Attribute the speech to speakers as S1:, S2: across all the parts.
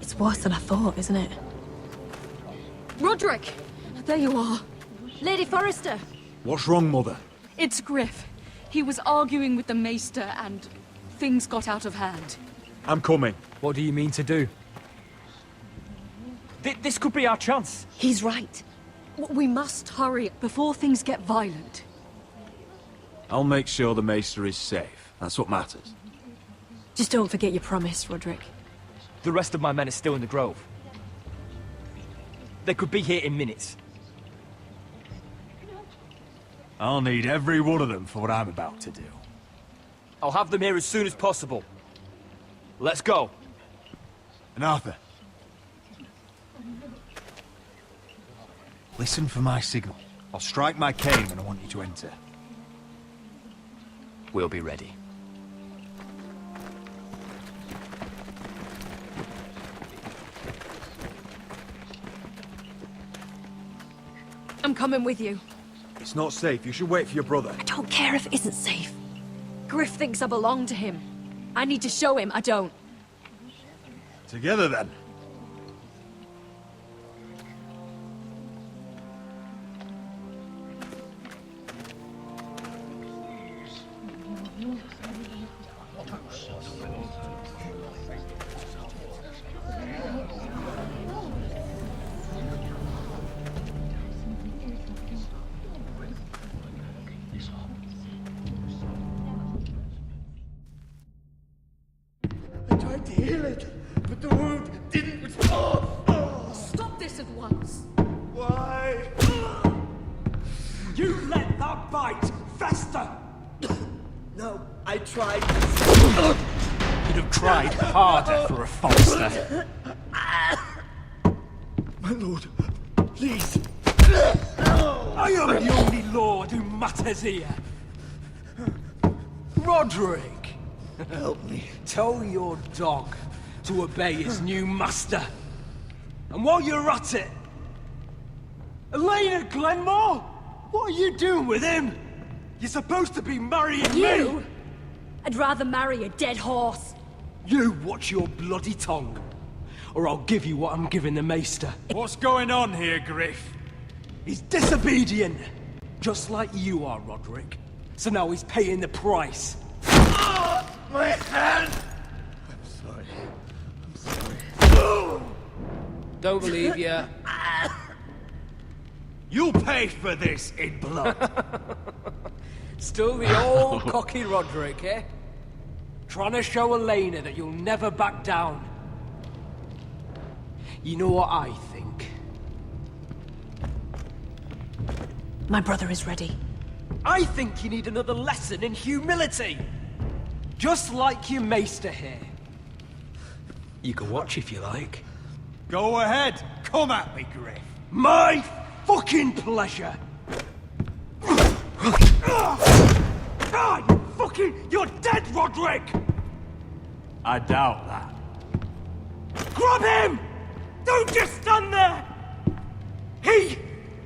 S1: It's worse than I thought, isn't it?
S2: Roderick! There you are. Lady Forrester.
S3: What's wrong, Mother?
S2: It's Griff. He was arguing with the Maester and things got out of hand.
S3: I'm coming.
S4: What do you mean to do? This could be our chance.
S2: He's right. We must hurry before things get violent.
S3: I'll make sure the Maester is safe. That's what matters.
S1: Just don't forget your promise, Roderick.
S4: The rest of my men are still in the grove. They could be here in minutes.
S3: I'll need every one of them for what I'm about to do.
S4: I'll have them here as soon as possible. Let's go.
S3: And Arthur. Listen for my signal. I'll strike my cane when I want you to enter.
S4: We'll be ready.
S2: I'm coming with you.
S3: It's not safe. You should wait for your brother.
S1: I don't care if it isn't safe.
S2: Griff thinks I belong to him. I need to show him I don't.
S3: Together, then.
S5: I tried to heal it, but the wound didn't respond.
S2: Stop this at once.
S5: Why?
S4: You let that bite fester!
S5: No, I tried.
S4: You'd have tried harder for a Forrester.
S5: My lord, please.
S4: I am the only lord who matters here. Roderick!
S5: Help me.
S4: Tell your dog to obey his new master. And while you're at it... Elena Glenmore? What are you doing with him? You're supposed to be marrying
S2: You?
S4: me!
S2: I'd rather marry a dead horse.
S4: You watch your bloody tongue, or I'll give you what I'm giving the Maester.
S3: What's going on here, Griff?
S4: He's disobedient, just like you are, Roderick. So now he's paying the price.
S5: My hand! I'm sorry. I'm sorry.
S4: Don't believe you.
S3: You'll pay for this in blood.
S4: Still the old cocky Roderick, eh? Trying to show Elena that you'll never back down. You know what I think?
S1: My brother is ready.
S4: I think you need another lesson in humility. Just like your Maester here. You can watch if you like.
S3: Go ahead. Come at me, Griff.
S4: My fucking pleasure! You're dead, Roderick!
S3: I doubt that.
S4: Grab him! Don't just stand there! He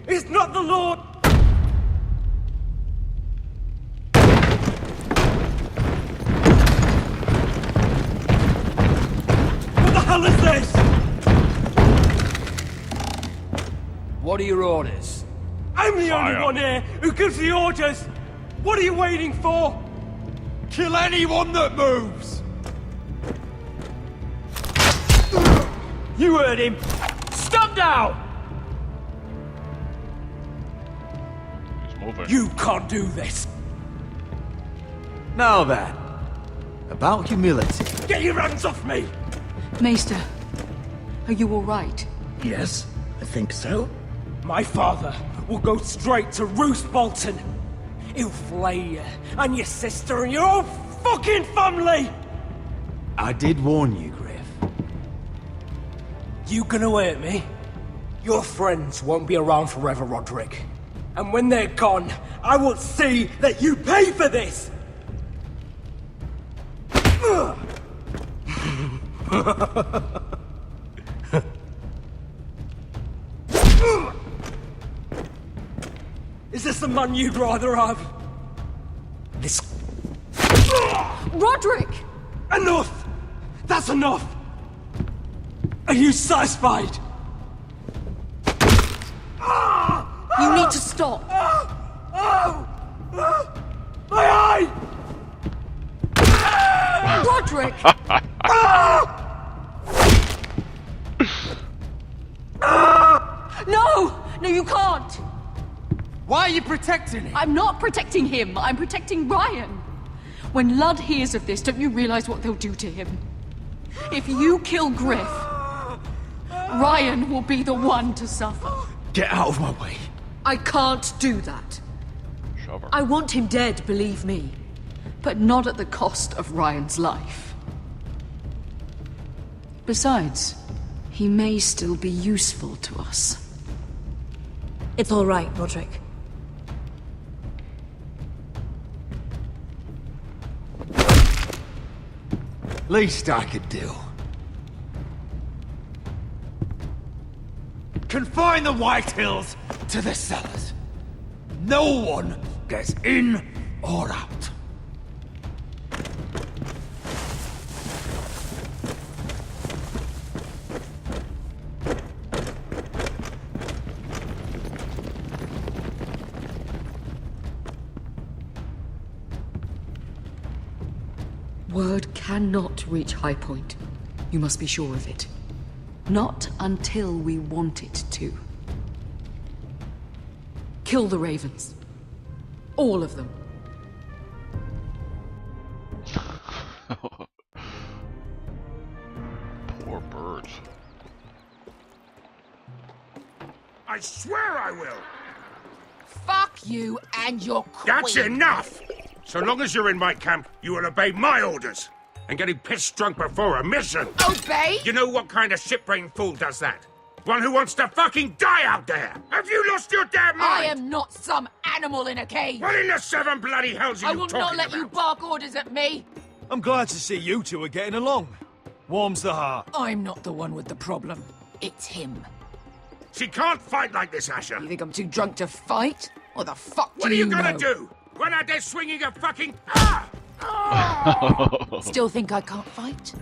S4: is not the Lord! What the hell is this? What are your orders? I'm the only one here who gives the orders! What are you waiting for?
S3: Kill anyone that moves!
S4: You heard him! Stand down!
S6: He's moving.
S4: You can't do this!
S3: Now then, about humility.
S4: Get your hands off me!
S2: Maester, are you all right?
S5: Yes, I think so.
S4: My father will go straight to Roose Bolton. He'll flay you, and your sister, and your whole fucking family!
S3: I did warn you, Griff.
S4: You gonna hurt me? Your friends won't be around forever, Roderick. And when they're gone, I will see that you pay for this! Is this the man you'd rather have? This...
S2: Roderick!
S4: Enough! That's enough! Are you satisfied?
S2: You need to stop.
S4: My eye!
S2: Roderick! No! No, you can't!
S4: Why are you protecting it?
S2: I'm not protecting him. I'm protecting Ryan. When Ludd hears of this, don't you realize what they'll do to him? If you kill Griff, Ryan will be the one to suffer.
S4: Get out of my way.
S2: I can't do that.
S6: Shove her.
S2: I want him dead, believe me. But not at the cost of Ryan's life. Besides, he may still be useful to us.
S1: It's all right, Roderick.
S4: Least I could do. Confine the White Hills to the cellars. No one gets in or out.
S2: Word cannot reach High Point. You must be sure of it. Not until we want it to. Kill the ravens. All of them.
S6: Poor birds.
S5: I swear I will!
S7: Fuck you and your queen.
S5: That's enough! So long as you're in my camp, you will obey my orders. And getting pissed drunk before a mission.
S7: Obey?
S5: You know what kind of shit-brained fool does that? One who wants to fucking die out there! Have you lost your damn mind?
S7: I am not some animal in a cage.
S5: What in the seven bloody hells are
S7: I
S5: you
S7: will
S5: talking
S7: not let
S5: about?
S7: you bark orders at me.
S8: I'm glad to see you two are getting along. Warms the heart.
S7: I'm not the one with the problem. It's him.
S5: She can't fight like this, Asher.
S7: You think I'm too drunk to fight? What the fuck
S5: What
S7: do
S5: are you
S7: know?
S5: gonna do? Run out there swinging a fucking... Ah!
S7: Still think I can't fight?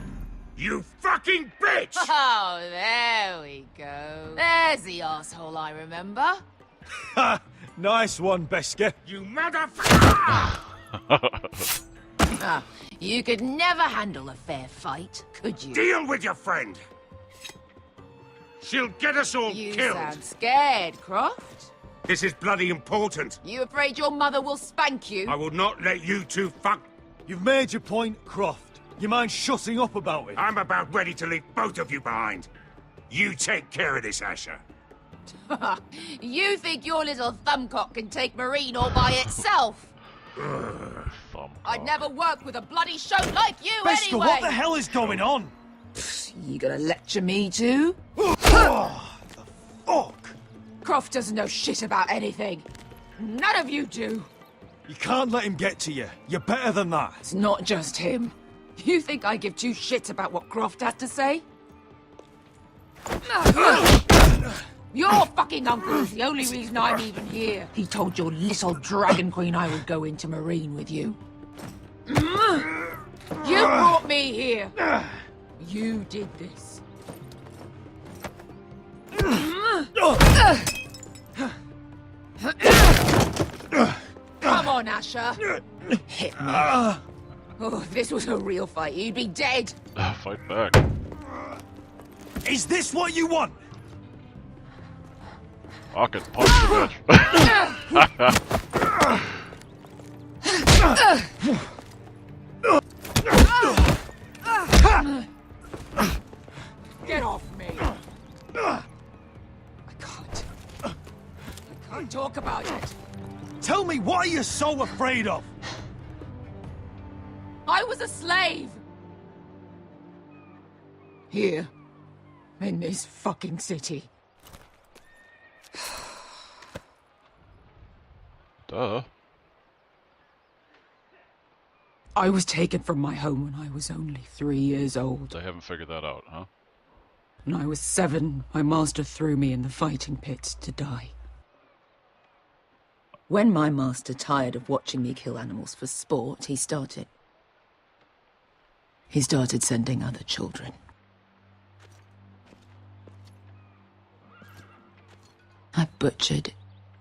S5: You fucking bitch!
S7: Oh, there we go. There's the asshole I remember.
S8: Ha! Nice one, Beska.
S5: You motherfucker!
S7: Ah, you could never handle a fair fight, could you?
S5: Deal with your friend. She'll get us all
S7: You
S5: killed.
S7: sound scared, Croft.
S5: This is bloody important.
S7: You afraid your mother will spank you?
S5: I will not let you two fuck...
S8: You've made your point, Croft. You mind shutting up about it?
S5: I'm about ready to leave both of you behind. You take care of this, Asher.
S7: You think your little thumbcock can take Marine all by itself? I'd never work with a bloody show like you
S8: Beska,
S7: anyway!
S8: what the hell is going on?
S7: You gonna lecture me too?
S8: Oh, the fuck?
S7: Croft doesn't know shit about anything. None of you do.
S8: You can't let him get to you. You're better than that.
S7: It's not just him. You think I give two shits about what Croft has to say? Your fucking uncle is the only reason I'm even here. He told your little dragon queen I would go into Marine with you. You brought me here. You did this. Come on, Asher. Hit me. Oh, if this was a real fight, you'd be dead.
S6: Fight back.
S8: Is this what you want?
S6: I could punch the bitch.
S7: Get off me. I can't talk about it.
S8: Tell me, what are you so afraid of?
S7: I was a slave. Here. In this fucking city.
S6: Duh.
S7: I was taken from my home when I was only 3 years old.
S6: They haven't figured that out, huh?
S7: When I was 7, my master threw me in the fighting pit to die. When my master tired of watching me kill animals for sport, he started sending other children.
S9: I butchered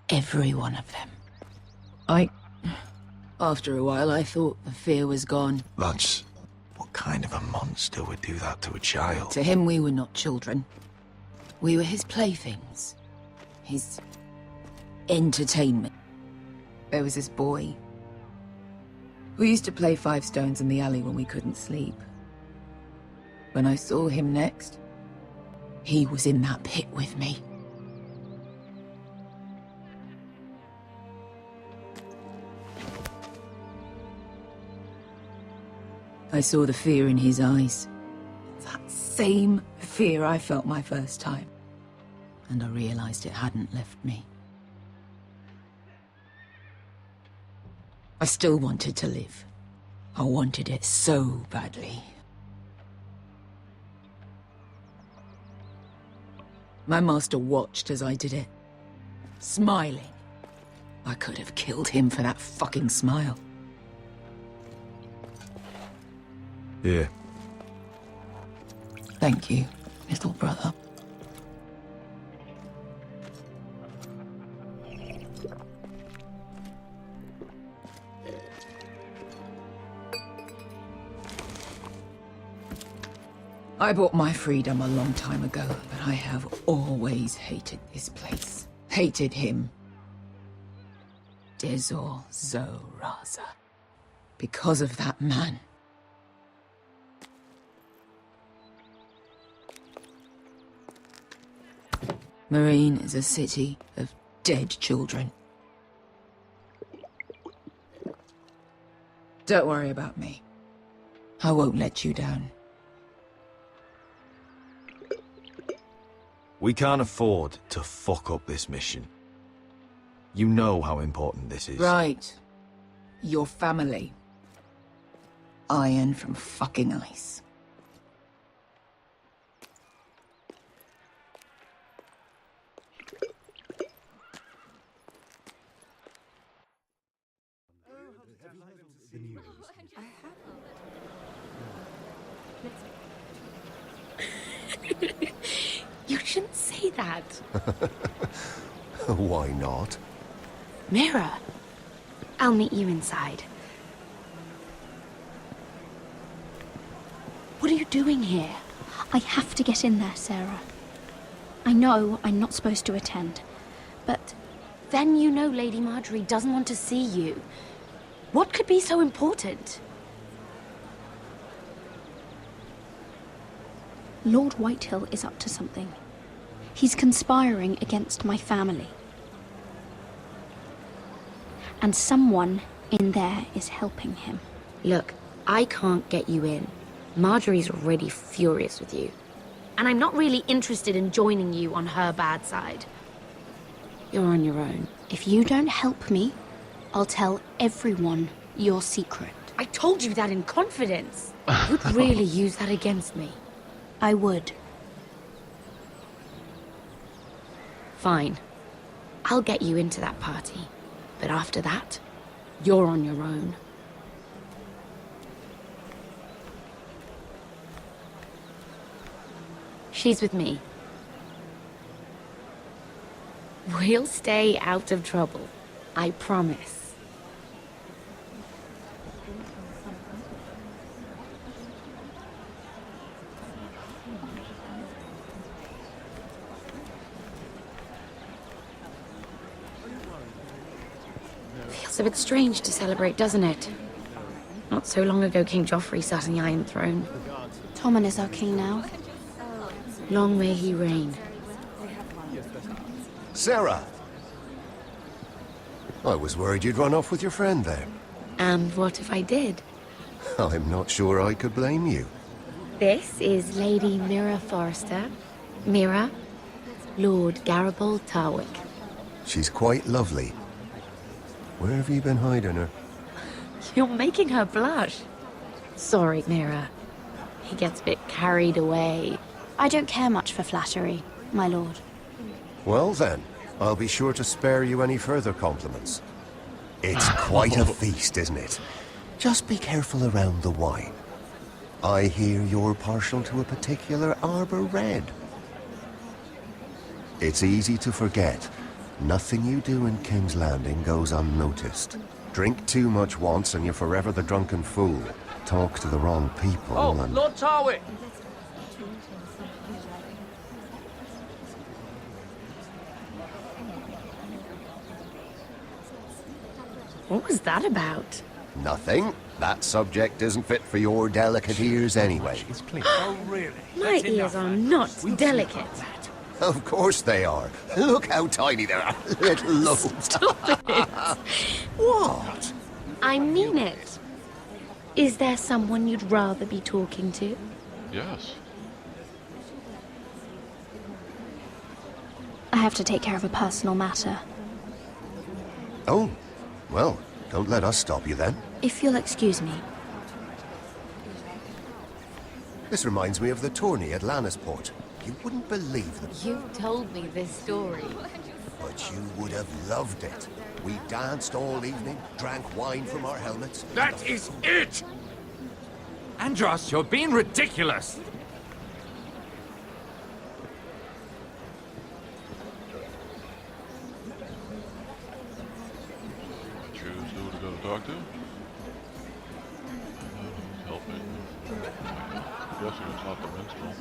S9: every one of them. After a while, I thought the fear was gone.
S10: That's... What kind of a monster would do that to a child?
S9: To him, we were not children. We were his playthings. His... entertainment. There was this boy. We used to play 5 stones in the alley when we couldn't sleep. When I saw him next, he was in that pit with me. I saw the fear in his eyes. That same fear I felt my first time. And I realized it hadn't left me. I still wanted to live. I wanted it so badly. My master watched as I did it, smiling. I could have killed him for that fucking smile.
S10: Here.
S9: Thank you, little brother. I bought my freedom a long time ago, but I have always hated this place. Hated him. Dezor Zoraza. Because of that man. Marine is a city of dead children. Don't worry about me. I won't let you down.
S10: We can't afford to fuck up this mission. You know how important this is.
S9: Right. Your family. Iron from fucking ice.
S11: You shouldn't say that.
S10: Why not?
S11: Mira, I'll meet you inside. What are you doing here?
S12: I have to get in there, Sarah. I know I'm not supposed to attend, but...
S11: Then you know Lady Marjorie doesn't want to see you. What could be so important?
S12: Lord Whitehill is up to something. He's conspiring against my family. And someone in there is helping him.
S11: Look, I can't get you in. Marjorie's already furious with you. And I'm not really interested in joining you on her bad side. You're on your own.
S12: If you don't help me, I'll tell everyone your secret.
S11: I told you that in confidence. You'd really use that against me.
S12: I would.
S11: Fine. I'll get you into that party. But after that, you're on your own. She's with me. We'll stay out of trouble. I promise. Feels a bit strange to celebrate, doesn't it? Not so long ago, King Joffrey sat on the Iron Throne.
S12: Tommen is our king now.
S11: Long may he reign.
S10: Sarah! I was worried you'd run off with your friend there.
S11: And what if I did?
S10: I'm not sure I could blame you.
S11: This is Lady Mira Forrester. Mira, Lord Garibald Tarwick.
S10: She's quite lovely. Where have you been hiding her?
S11: You're making her blush. Sorry, Mira. He gets a bit carried away.
S12: I don't care much for flattery, my lord.
S10: Well then, I'll be sure to spare you any further compliments. It's quite a feast, isn't it? Just be careful around the wine. I hear you're partial to a particular arbor red. It's easy to forget, Nothing you do in King's Landing goes unnoticed. Drink too much once and you're forever the drunken fool. Talk to the wrong people and...
S4: Lord Tarwick!
S11: What was that about?
S10: Nothing. That subject isn't fit for your delicate ears anyway.
S4: Oh, really?
S11: My ears are not delicate.
S10: Of course they are. Look how tiny they are. Little lobes.
S11: Stop it!
S10: What?
S11: I mean it. Is there someone you'd rather be talking to?
S6: Yes.
S12: I have to take care of a personal matter.
S10: Oh, well, don't let us stop you then.
S12: If you'll excuse me.
S10: This reminds me of the tourney at Lannisport. You wouldn't believe them.
S9: You've told me this story.
S10: But you would have loved it. We danced all evening, drank wine from our helmets.
S5: That is it!
S4: Andros, you're being ridiculous!
S6: Choose who to go to talk to? Help me. Guessing it's not the minstrel.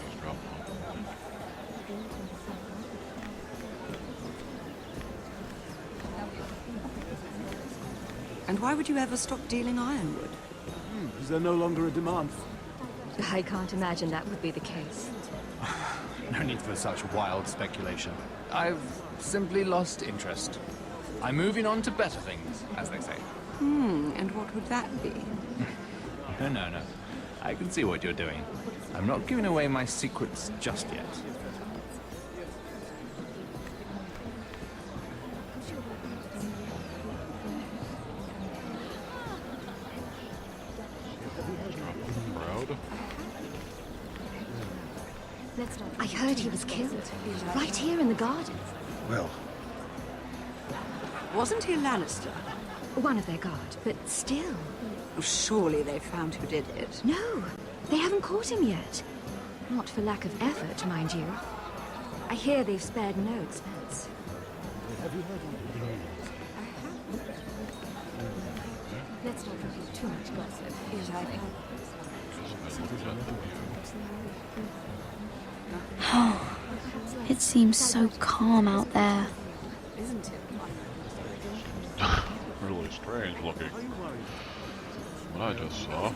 S6: Just drop one.
S13: And why would you ever stop dealing ironwood?
S8: Is there no longer a demand?
S1: I can't imagine that would be the case.
S14: No need for such wild speculation. I've simply lost interest. I'm moving on to better things, as they say.
S13: And what would that be?
S14: No. I can see what you're doing. I'm not giving away my secrets just yet.
S1: I heard he was killed. Right here in the garden.
S5: Well,
S13: Wasn't he a Lannister?
S1: One of their guard, but still.
S13: Oh, surely they found who did it.
S1: No, they haven't caught him yet. Not for lack of effort, mind you. I hear they've spared no expense.
S8: Have you heard of
S1: Let's not reveal too much gossip.
S13: Yes, I think.
S12: It seems so calm out there.
S13: Isn't it?
S6: Really strange looking. What I just saw.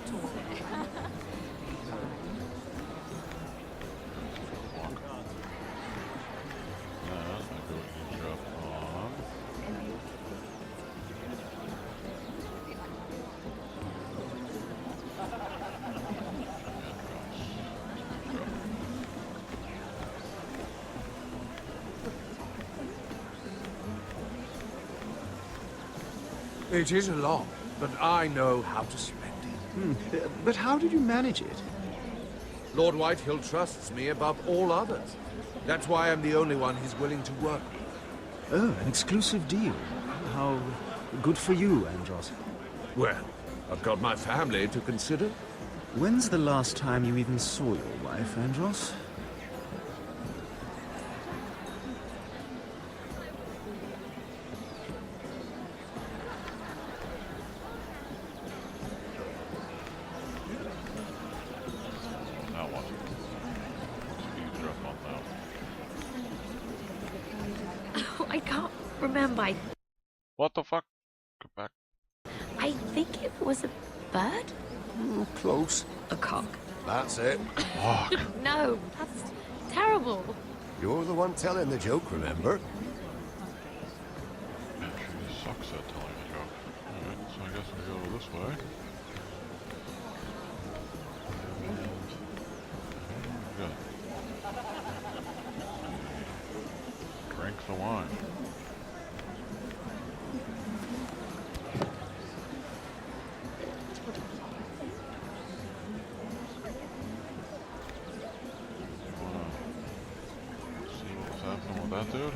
S5: it is a lot, but I know how to spend it.
S15: But how did you manage it?
S5: Lord Whitehill trusts me above all others. That's why I'm the only one he's willing to work with.
S15: Oh, an exclusive deal. How good for you, Andros.
S5: Well, I've got my family to consider.
S15: When's the last time you even saw your wife, Andros?
S11: I can't remember.
S6: What the fuck? Go back.
S11: I think it was a bird?
S10: Close.
S11: A cock.
S10: That's it.
S6: Fuck.
S11: No, that's terrible.
S10: You're the one telling the joke, remember?
S6: She sucks at telling a joke. Alright, so I guess we go this way. Good. Drink the wine. See what's happening with that dude?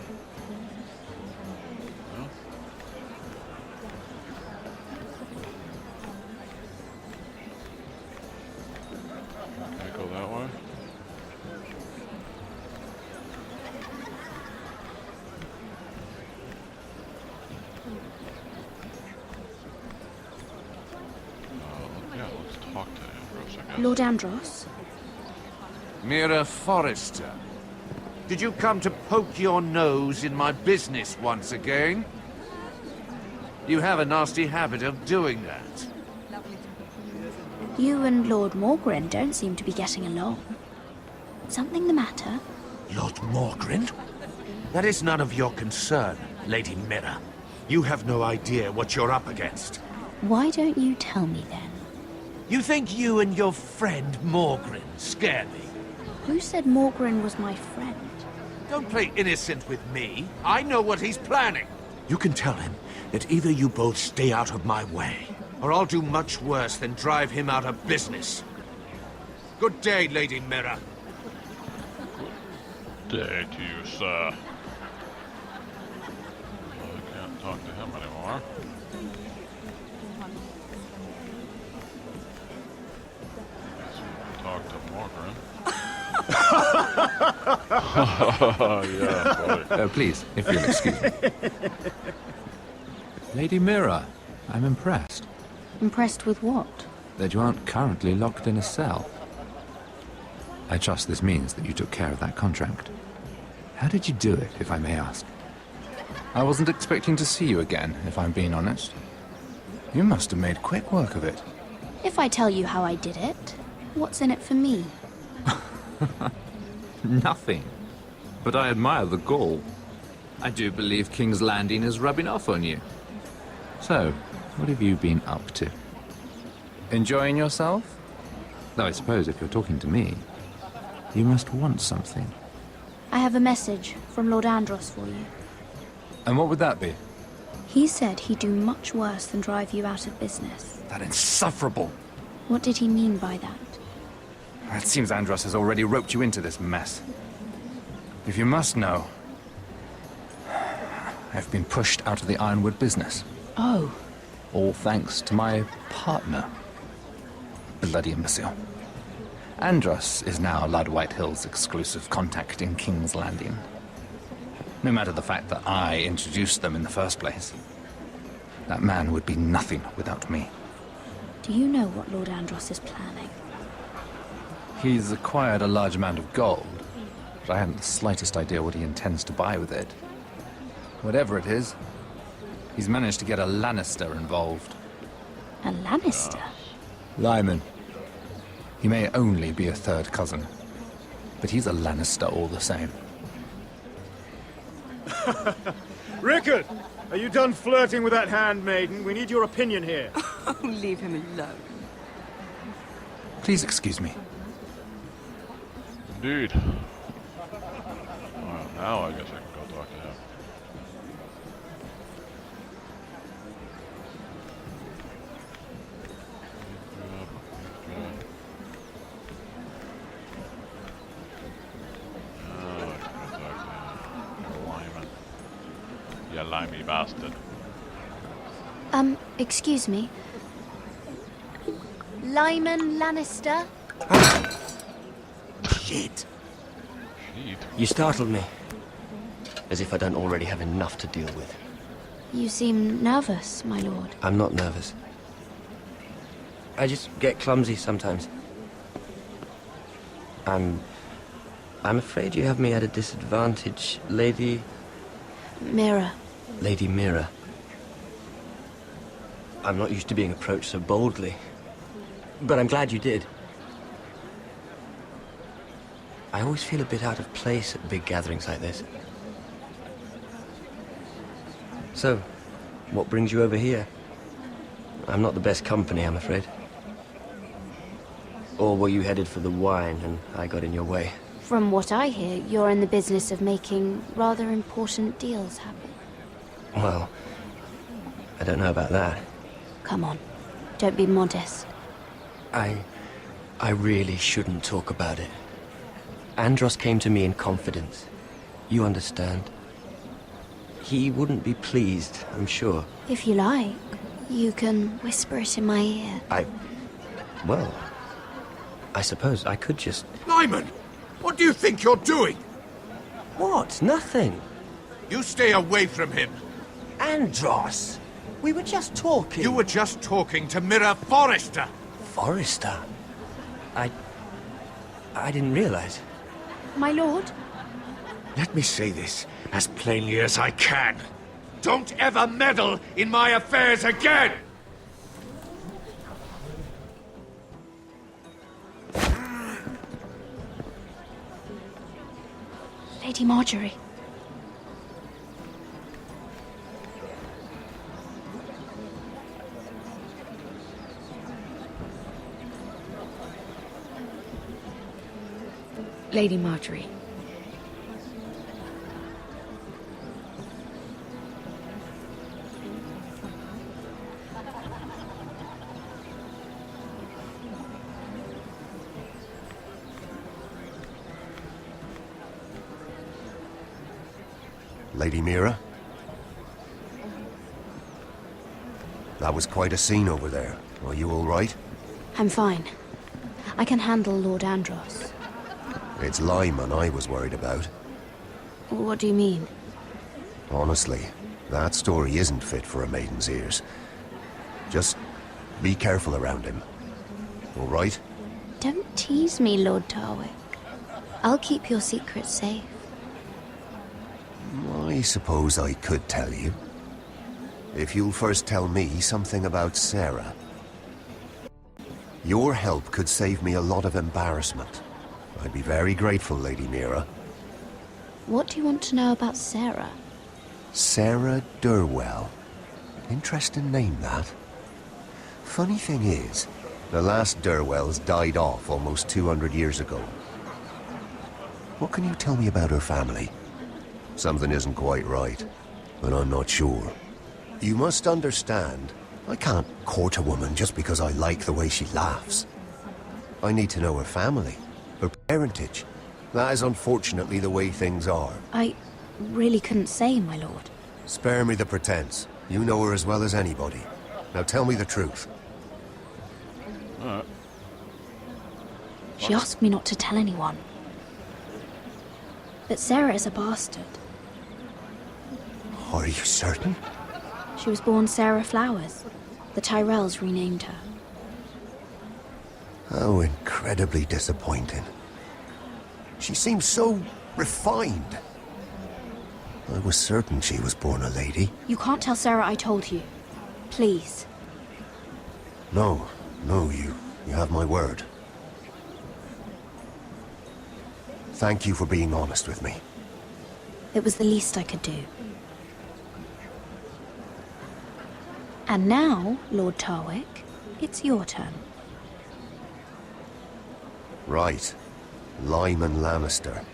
S6: No? Can I go that way?
S12: Lord Andros?
S16: Mira Forrester. Did you come to poke your nose in my business once again? You have a nasty habit of doing that.
S12: You and Lord Morgren don't seem to be getting along. Something the matter?
S16: Lord Morgren? That is none of your concern, Lady Mira. You have no idea what you're up against.
S12: Why don't you tell me then?
S16: You think you and your friend Morgren scare me?
S12: Who said Morgren was my friend?
S16: Don't play innocent with me. I know what he's planning. You can tell him that either you both stay out of my way, or I'll do much worse than drive him out of business. Good day, Lady Mira.
S6: Good day to you, sir. I can't talk to him anymore. Talk to Morgren. Yeah, buddy.
S17: Please, if you'll excuse me. Lady Mira, I'm impressed.
S12: Impressed with what?
S17: That you aren't currently locked in a cell. I trust this means that you took care of that contract. How did you do it, if I may ask? I wasn't expecting to see you again, if I'm being honest. You must have made quick work of it.
S12: If I tell you how I did it, what's in it for me?
S17: Nothing. But I admire the gall. I do believe King's Landing is rubbing off on you. So, what have you been up to? Enjoying yourself? Though I suppose if you're talking to me, you must want something.
S12: I have a message from Lord Andros for you.
S17: And what would that be?
S12: He said he'd do much worse than drive you out of business.
S17: That insufferable!
S12: What did he mean by that?
S17: It seems Andros has already roped you into this mess. If you must know, I've been pushed out of the ironwood business.
S12: Oh.
S17: All thanks to my partner. Bloody imbecile. Andros is now Lord Whitehill's exclusive contact in King's Landing. No matter the fact that I introduced them in the first place, that man would be nothing without me.
S12: Do you know what Lord Andros is planning?
S17: He's acquired a large amount of gold, but I haven't the slightest idea what he intends to buy with it. Whatever it is, he's managed to get a Lannister involved.
S12: A Lannister?
S17: Lyman. He may only be a third cousin, but he's a Lannister all the same.
S8: Rickard! Are you done flirting with that handmaiden? We need your opinion here.
S13: Oh, leave him alone.
S17: Please excuse me.
S6: Indeed. Well, now I guess I can go talk to him. You limey bastard.
S12: Excuse me. Lyman Lannister?
S18: Shit. You startled me. As if I don't already have enough to deal with.
S12: You seem nervous, my lord.
S18: I'm not nervous. I just get clumsy sometimes. I'm afraid you have me at a disadvantage, Lady...
S12: Mira.
S18: Lady Mira. I'm not used to being approached so boldly. But I'm glad you did. I always feel a bit out of place at big gatherings like this. So, what brings you over here? I'm not the best company, I'm afraid. Or were you headed for the wine and I got in your way?
S12: From what I hear, you're in the business of making rather important deals happen.
S18: Well, I don't know about that.
S12: Come on, don't be modest.
S18: I really shouldn't talk about it. Andros came to me in confidence. You understand? He wouldn't be pleased, I'm sure.
S12: If you like, you can whisper it in my ear.
S18: Well, I suppose I could just...
S16: Lyman! What do you think you're doing?
S18: What? Nothing.
S16: You stay away from him.
S18: Andros! We were just talking.
S16: You were just talking to Mira Forrester.
S18: Forrester? I didn't realize.
S12: My lord?
S16: Let me say this as plainly as I can. Don't ever meddle in my affairs again!
S12: Lady Marjorie.
S11: Lady Marjorie.
S10: Lady Mira? That was quite a scene over there. Are you all right?
S12: I'm fine. I can handle Lord Andros.
S10: It's Lyman I was worried about.
S12: What do you mean?
S10: Honestly, that story isn't fit for a maiden's ears. Just be careful around him. All right?
S12: Don't tease me, Lord Tarwick. I'll keep your secret safe.
S10: I suppose I could tell you. If you'll first tell me something about Sarah. Your help could save me a lot of embarrassment. I'd be very grateful, Lady Mira.
S12: What do you want to know about Sarah?
S10: Sarah Durwell. Interesting name, that. Funny thing is, the last Durwells died off almost 200 years ago. What can you tell me about her family? Something isn't quite right, but I'm not sure. You must understand, I can't court a woman just because I like the way she laughs. I need to know her family, her parentage. That is unfortunately the way things are.
S12: I really couldn't say, my lord.
S10: Spare me the pretense. You know her as well as anybody. Now tell me the truth.
S12: She asked me not to tell anyone. But Sarah is a bastard.
S10: Are you certain?
S12: She was born Sarah Flowers. The Tyrells renamed her.
S10: How incredibly disappointing. She seems so refined. I was certain she was born a lady.
S12: You can't tell Sarah I told you. Please.
S10: No, you have my word. Thank you for being honest with me.
S12: It was the least I could do. And now, Lord Tarwick, it's your turn.
S10: Right. Lyman Lannister.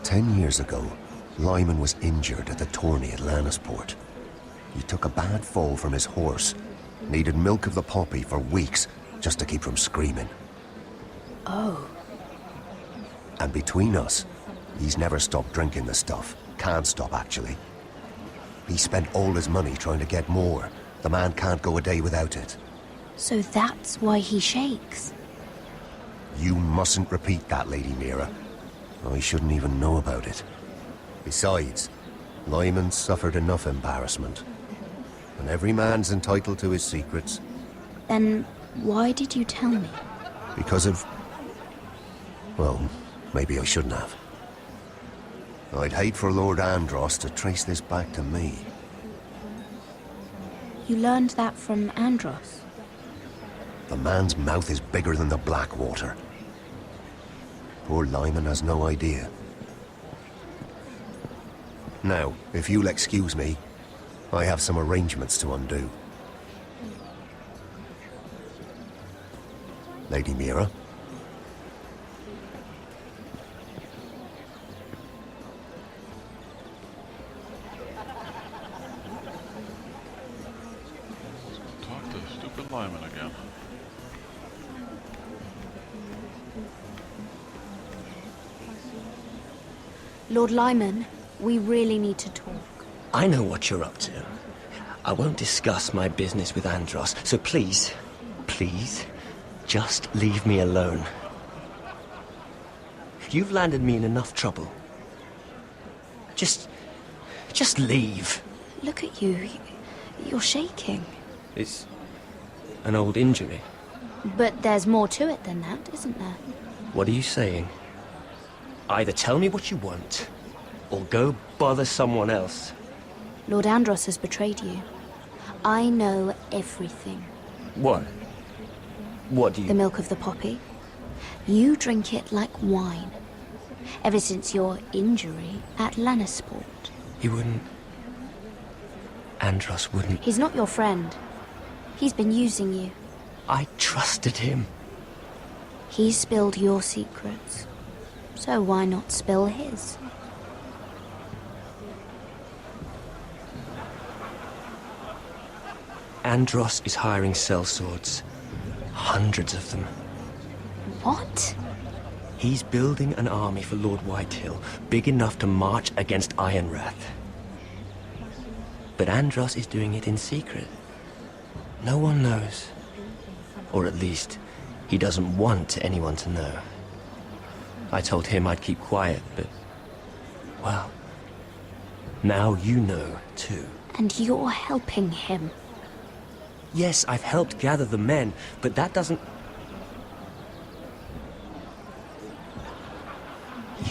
S10: 10 years ago, Lyman was injured at the tourney at Lannisport. He took a bad fall from his horse. Needed milk of the poppy for weeks just to keep from screaming.
S12: Oh.
S10: And between us, he's never stopped drinking the stuff. Can't stop, actually. He spent all his money trying to get more. The man can't go a day without it.
S12: So that's why he shakes.
S10: You mustn't repeat that, Lady Mira. I shouldn't even know about it. Besides, Lyman suffered enough embarrassment. And every man's entitled to his secrets.
S12: Then why did you tell me?
S10: Because of... well, maybe I shouldn't have. I'd hate for Lord Andros to trace this back to me.
S12: You learned that from Andros?
S10: The man's mouth is bigger than the Blackwater. Poor Lyman has no idea. Now, if you'll excuse me, I have some arrangements to undo. Lady Mira?
S6: Talk to stupid Lyman again.
S12: Lord Lyman, we really need to talk.
S18: I know what you're up to. I won't discuss my business with Andros, so please, just leave me alone. You've landed me in enough trouble. Just leave.
S12: Look at you. You're shaking.
S18: It's an old injury.
S11: But there's more to it than that, isn't there?
S18: What are you saying? Either tell me what you want, or go bother someone else.
S11: Lord Andros has betrayed you. I know everything.
S18: What? What do you...
S11: The milk of the poppy. You drink it like wine. Ever since your injury at Lannisport.
S18: He wouldn't... Andros wouldn't...
S11: He's not your friend. He's been using you.
S18: I trusted him.
S11: He spilled your secrets. So why not spill his?
S18: Andros is hiring sellswords. Hundreds of them.
S11: What?
S18: He's building an army for Lord Whitehill, big enough to march against Ironrath. But Andros is doing it in secret. No one knows. Or at least, he doesn't want anyone to know. I told him I'd keep quiet, but... well... now you know, too.
S11: And you're helping him.
S18: Yes, I've helped gather the men, but that doesn't...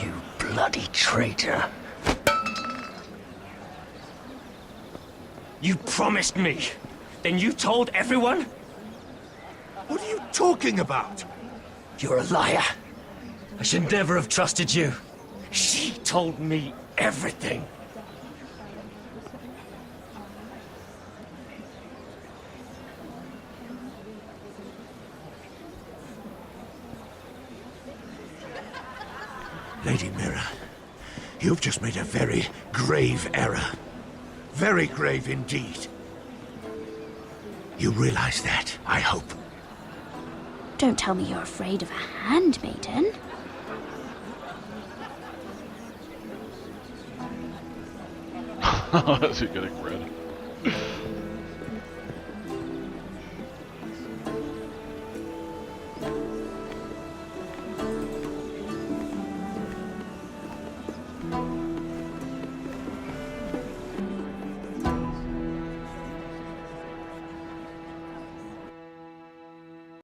S18: You bloody traitor. You promised me. Then you told everyone?
S16: What are you talking about?
S18: You're a liar. I should never have trusted you. She told me everything.
S16: Lady Mira, you've just made a very grave error. Very grave indeed. You realize that, I hope.
S11: Don't tell me you're afraid of a handmaiden.
S6: Is he getting red?